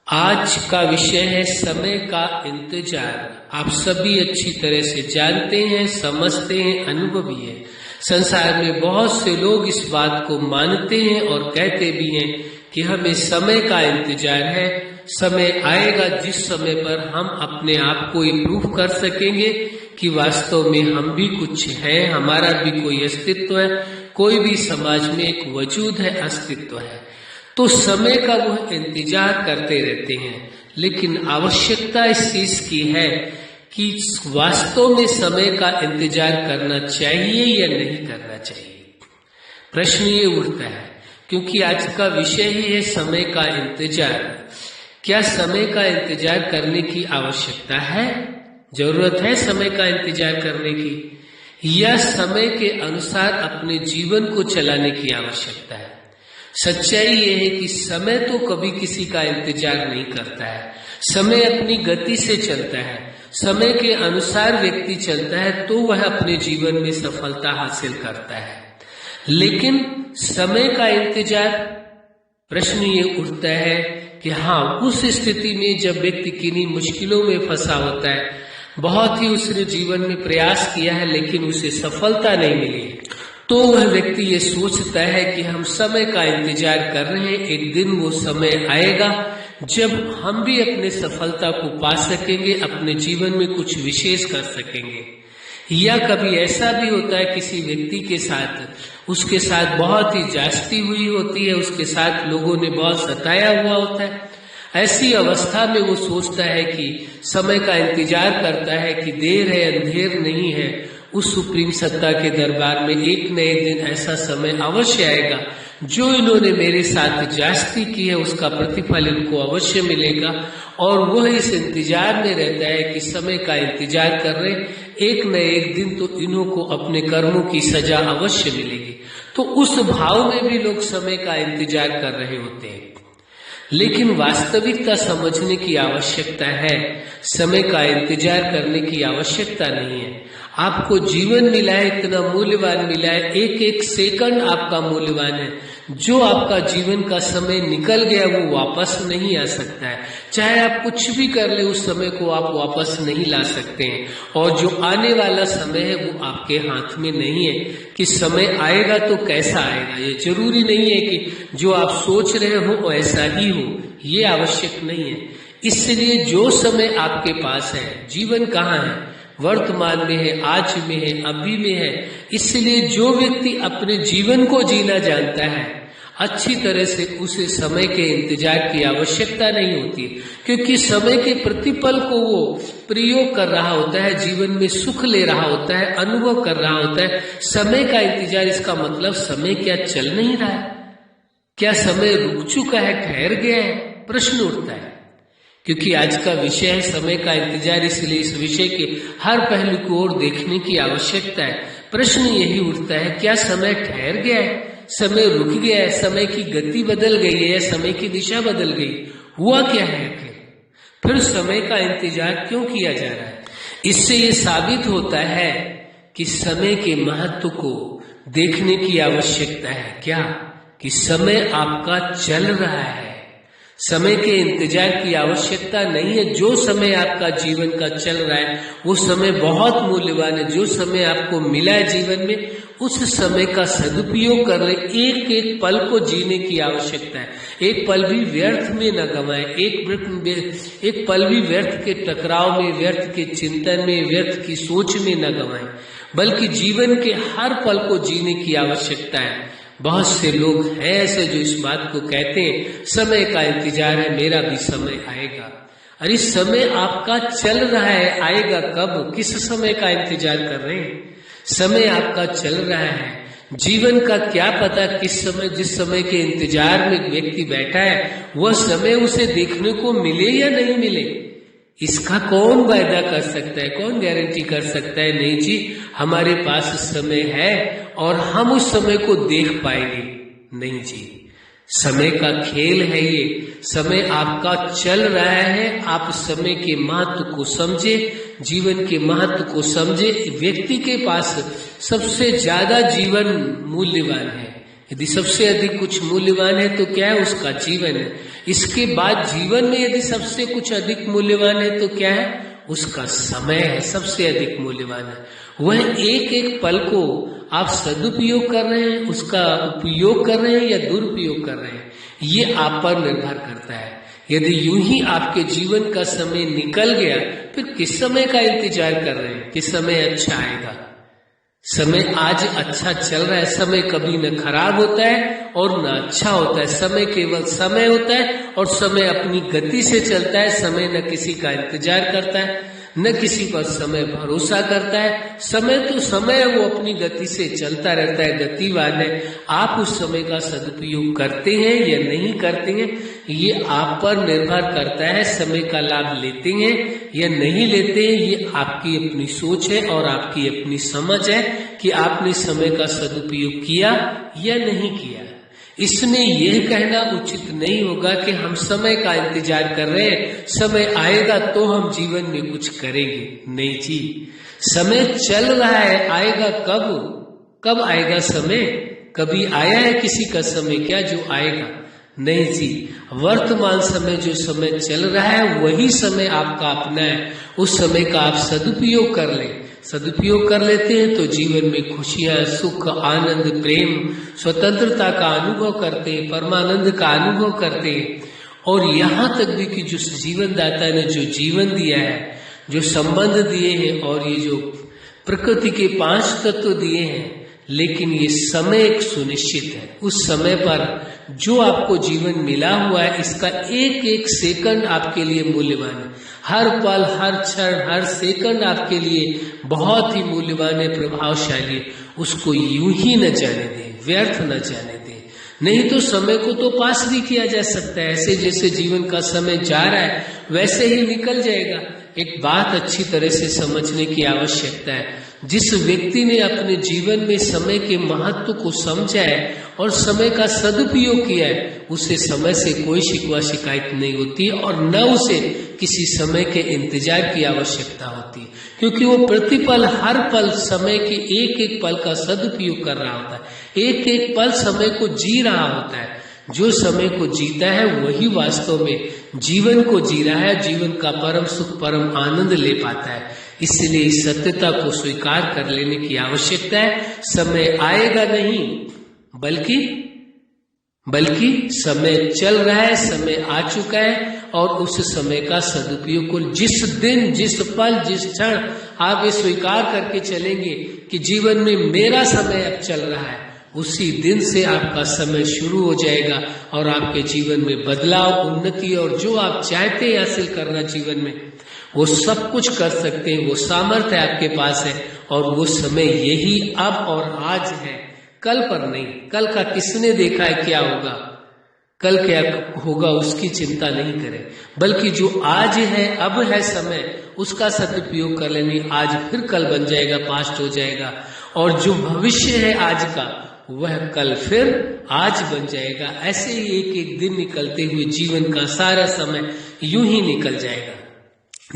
आज का विषय है समय का इंतजार। आप सभी अच्छी तरह से जानते हैं, समझते हैं, अनुभवी हैं। संसार में बहुत से लोग इस बात को मानते हैं और कहते भी हैं कि हमें समय का इंतजार है। समय आएगा जिस समय पर हम अपने आप को इम्प्रूव कर सकेंगे कि वास्तव में हम भी कुछ हैं, हमारा भी कोई अस्तित्व है, कोई भी समाज में एक वजूद है, अस्तित्व है। तो समय का वह इंतजार करते रहते हैं, लेकिन आवश्यकता इस चीज की है कि वास्तव में समय का इंतजार करना चाहिए या नहीं करना चाहिए। प्रश्न ये उठता है क्योंकि आज का विषय ही है समय का इंतजार। क्या समय का इंतजार करने की आवश्यकता है, जरूरत है समय का इंतजार करने की, या समय के अनुसार अपने जीवन को चलाने की आवश्यकता है? सच्चाई यह है कि समय तो कभी किसी का इंतजार नहीं करता है। समय अपनी गति से चलता है, समय के अनुसार व्यक्ति चलता है तो वह अपने जीवन में सफलता हासिल करता है। लेकिन समय का इंतजार, प्रश्न ये उठता है कि हाँ, उस स्थिति में जब व्यक्ति किन्हीं मुश्किलों में फंसा होता है, बहुत ही उसने जीवन में प्रयास किया है लेकिन उसे सफलता नहीं मिली, तो वह व्यक्ति ये सोचता है कि हम समय का इंतजार कर रहे हैं, एक दिन वो समय आएगा जब हम भी अपने सफलता को पा सकेंगे, अपने जीवन में कुछ विशेष कर सकेंगे। या कभी ऐसा भी होता है किसी व्यक्ति के साथ, उसके साथ बहुत ही जास्ती हुई होती है, उसके साथ लोगों ने बहुत सताया हुआ होता है। ऐसी अवस्था में वो सोचता है कि समय का इंतजार करता है कि देर है अंधेर नहीं है, उस सुप्रीम सत्ता के दरबार में एक न एक दिन ऐसा समय अवश्य आएगा जो इन्होंने मेरे साथ जास्ती की है उसका प्रतिफल इनको अवश्य मिलेगा। और वह इस इंतजार में रहता है कि समय का इंतजार कर रहे, एक न एक दिन तो इन्हों को अपने कर्मों की सजा अवश्य मिलेगी। तो उस भाव में भी लोग समय का इंतजार कर रहे होते हैं, लेकिन वास्तविकता समझने की आवश्यकता है। समय का इंतजार करने की आवश्यकता नहीं है। आपको जीवन मिला है, इतना मूल्यवान मिला है, एक एक सेकंड आपका मूल्यवान है। जो आपका जीवन का समय निकल गया वो वापस नहीं आ सकता है। चाहे आप कुछ भी कर ले, उस समय को आप वापस नहीं ला सकते हैं। और जो आने वाला समय है वो आपके हाथ में नहीं है कि समय आएगा तो कैसा आएगा। ये जरूरी नहीं है कि जो आप सोच रहे हो ऐसा ही हो, ये आवश्यक नहीं है। इसलिए जो समय आपके पास है, जीवन कहाँ है, वर्तमान में है, आज में है, अभी में है। इसलिए जो व्यक्ति अपने जीवन को जीना जानता है अच्छी तरह से, उसे समय के इंतजार की आवश्यकता नहीं होती, क्योंकि समय के प्रतिपल को वो प्रयोग कर रहा होता है, जीवन में सुख ले रहा होता है, अनुभव कर रहा होता है। समय का इंतजार, इसका मतलब समय क्या चल नहीं रहा है, क्या समय रुक चुका है, ठहर गया है, प्रश्न उठता है। क्योंकि आज का विषय है समय का इंतजार, इसलिए इस विषय के हर पहलू को ओर देखने की आवश्यकता है। प्रश्न यही उठता है, क्या समय ठहर गया है, समय रुक गया है, समय की गति बदल गई है या समय की दिशा बदल गई, हुआ क्या है फिर समय का इंतजार क्यों किया जा रहा है? इससे ये साबित होता है कि समय के महत्व को देखने की आवश्यकता है। क्या कि समय आपका चल रहा है, समय के इंतजार की आवश्यकता नहीं है। जो समय आपका जीवन का चल रहा है वो समय बहुत मूल्यवान है। जो समय आपको मिला है जीवन में, उस समय का सदुपयोग कर ले। एक एक पल को जीने की आवश्यकता है। एक पल भी व्यर्थ में न गंवाए, एक पल भी व्यर्थ के टकराव में, व्यर्थ के चिंतन में, व्यर्थ की सोच में न गंवाए, बल्कि जीवन के हर पल को जीने की आवश्यकता है। बहुत से लोग हैं ऐसे जो इस बात को कहते हैं समय का इंतजार है, मेरा भी समय आएगा। अरे समय आपका चल रहा है, आएगा कब, किस समय का इंतजार कर रहे हैं? समय आपका चल रहा है। जीवन का क्या पता किस समय, जिस समय के इंतजार में व्यक्ति बैठा है वह समय उसे देखने को मिले या नहीं मिले, इसका कौन वायदा कर सकता है, कौन गारंटी कर सकता है? नहीं जी, हमारे पास समय है और हम उस समय को देख पाएंगे। नहीं जी, समय का खेल है ये। समय आपका चल रहा है, आप समय के महत्व को समझे, जीवन के महत्व को समझे। व्यक्ति के पास सबसे ज्यादा जीवन मूल्यवान है, यदि सबसे अधिक कुछ मूल्यवान है तो क्या है? उसका जीवन है। इसके बाद जीवन में यदि सबसे कुछ अधिक मूल्यवान है तो क्या है? उसका समय है, सबसे अधिक मूल्यवान है। वह एक एक पल को आप सदुपयोग कर रहे हैं, उसका उपयोग कर रहे हैं या दुरुपयोग कर रहे हैं, ये आप पर निर्भर करता है। यदि यूं ही आपके जीवन का समय निकल गया, फिर किस समय का इंतजार कर रहे हैं? किस समय अच्छा आएगा? समय आज अच्छा चल रहा है, समय कभी न खराब होता है और न अच्छा होता है। समय केवल समय होता है और समय अपनी गति से चलता है। समय न किसी का इंतजार करता है, न किसी पर समय भरोसा करता है। समय तो समय, वो अपनी गति से चलता रहता है, गतिवान है। आप उस समय का सदुपयोग करते हैं या नहीं करते हैं, ये आप पर निर्भर करता है। समय का लाभ लेते हैं या नहीं लेते हैं, ये आपकी अपनी सोच है और आपकी अपनी समझ है कि आपने समय का सदुपयोग किया या नहीं किया। इसमें यह कहना उचित नहीं होगा कि हम समय का इंतजार कर रहे हैं, समय आएगा तो हम जीवन में कुछ करेंगे। नहीं जी, समय चल रहा है, आएगा कब? कब आएगा समय? कभी आया है किसी का समय क्या जो आएगा? नहीं जी, वर्तमान समय जो समय चल रहा है वही समय आपका अपना है। उस समय का आप सदुपयोग कर लें। सदुपयोग कर लेते हैं तो जीवन में खुशियां, सुख, आनंद, प्रेम, स्वतंत्रता का अनुभव करते हैं, परमानंद का अनुभव करते हैं। और यहाँ तक भी कि जो जीवन दाता ने जो जीवन दिया है, जो संबंध दिए हैं और ये जो प्रकृति के 5 तत्व दिए हैं, लेकिन ये समय एक सुनिश्चित है। उस समय पर जो आपको जीवन मिला हुआ है, इसका एक एक सेकंड आपके लिए मूल्यवान है। हर पल, हर क्षण, हर सेकंड आपके लिए बहुत ही मूल्यवान है, प्रभावशाली है। उसको यूं ही न जाने दें, व्यर्थ न जाने दें। नहीं तो समय को तो पास भी किया जा सकता है। ऐसे जैसे जीवन का समय जा रहा है वैसे ही निकल जाएगा। एक बात अच्छी तरह से समझने की आवश्यकता है। जिस व्यक्ति ने अपने जीवन में समय के महत्व को समझा है और समय का सदुपयोग किया है, उसे समय से कोई शिकवा शिकायत नहीं होती और न उसे किसी समय के इंतजार की आवश्यकता होती है, क्योंकि वो प्रतिपल, हर पल समय के एक एक पल का सदुपयोग कर रहा होता है। एक एक पल समय को जी रहा होता है। जो समय को जीता है वही वास्तव में जीवन को जी रहा है, जीवन का परम सुख, परम आनंद ले पाता है। इसलिए इस सत्यता को स्वीकार कर लेने की आवश्यकता है। समय आएगा नहीं, बल्कि समय चल रहा है, समय आ चुका है और उस समय का सदुपयोग को जिस दिन, जिस पल, जिस क्षण आप ये स्वीकार करके चलेंगे कि जीवन में मेरा समय अब चल रहा है, उसी दिन से आपका समय शुरू हो जाएगा और आपके जीवन में बदलाव, उन्नति और जो आप चाहते हैं हासिल करना जीवन में, वो सब कुछ कर सकते हैं। वो सामर्थ्य आपके पास है और वो समय यही अब और आज है, कल पर नहीं। कल का किसने देखा है क्या होगा, कल क्या होगा उसकी चिंता नहीं करें, बल्कि जो आज है, अब है समय, उसका सदुपयोग कर लेने। आज फिर कल बन जाएगा, पास्ट हो जाएगा। और जो भविष्य है आज का, वह कल फिर आज बन जाएगा। ऐसे ही एक एक दिन निकलते हुए जीवन का सारा समय यूं ही निकल जाएगा।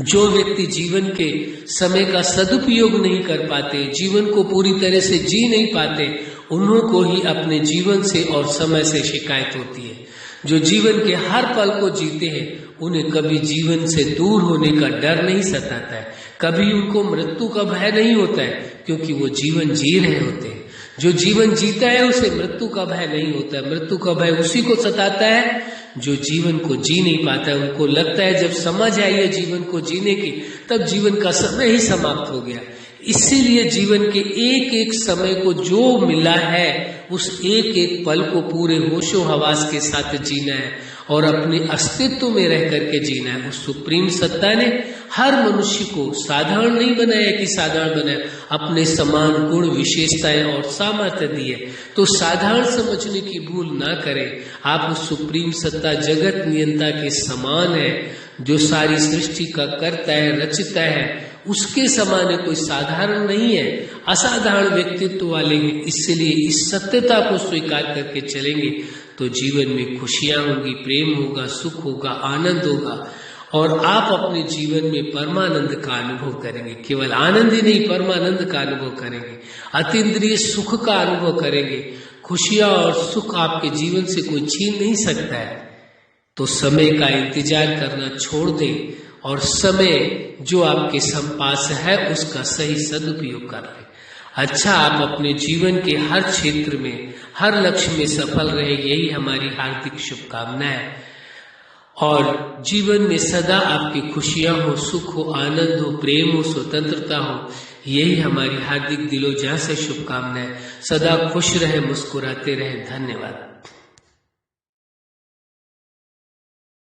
जो व्यक्ति जीवन के समय का सदुपयोग नहीं कर पाते, जीवन को पूरी तरह से जी नहीं पाते, उन्हों को ही अपने जीवन से और समय से शिकायत होती है। जो जीवन के हर पल को जीते हैं, उन्हें कभी जीवन से दूर होने का डर नहीं सताता है, कभी उनको मृत्यु का भय नहीं होता है, क्योंकि वो जीवन जी रहे होते हैं। जो जीवन जीता है उसे मृत्यु का भय नहीं होता है। मृत्यु का भय उसी को सताता है जो जीवन को जी नहीं पाता है। उनको लगता है जब समझ आई है जीवन को जीने की, तब जीवन का समय ही समाप्त हो गया। इसीलिए जीवन के एक एक समय को जो मिला है, उस एक एक पल को पूरे होशो हवास के साथ जीना है और अपने अस्तित्व में रह करके जीना है। उस सुप्रीम सत्ता ने हर मनुष्य को साधारण नहीं बनाया कि साधारण बनाया, अपने समान गुण, विशेषताएं और सामर्थ्य दिए। तो साधारण समझने की भूल ना करें। आप उस सुप्रीम सत्ता, जगत नियंता के समान है, जो सारी सृष्टि का करता है, रचता है, उसके समान है, कोई साधारण नहीं है, असाधारण व्यक्तित्व वाले हैं। इसलिए इस सत्यता को स्वीकार करके चलेंगे तो जीवन में खुशियां होंगी, प्रेम होगा, सुख होगा, आनंद होगा और आप अपने जीवन में परमानंद का अनुभव करेंगे। केवल आनंद ही नहीं, परमानंद का अनुभव करेंगे, अतीन्द्रिय सुख का अनुभव करेंगे, खुशियां और सुख आपके जीवन से कोई छीन नहीं सकता है, तो समय का इंतजार करना छोड़ दें और समय जो आपके पास है उसका सही सदुपयोग कर लें। अच्छा, आप अपने जीवन के हर क्षेत्र में, हर लक्ष्य में सफल रहे, यही हमारी हार्दिक शुभकामना है। और जीवन में सदा आपकी खुशियां हो, सुख हो, आनंद हो, प्रेम हो, स्वतंत्रता हो, यही हमारी हार्दिक दिलों जान से शुभकामना है। सदा खुश रहे, मुस्कुराते रहे। धन्यवाद।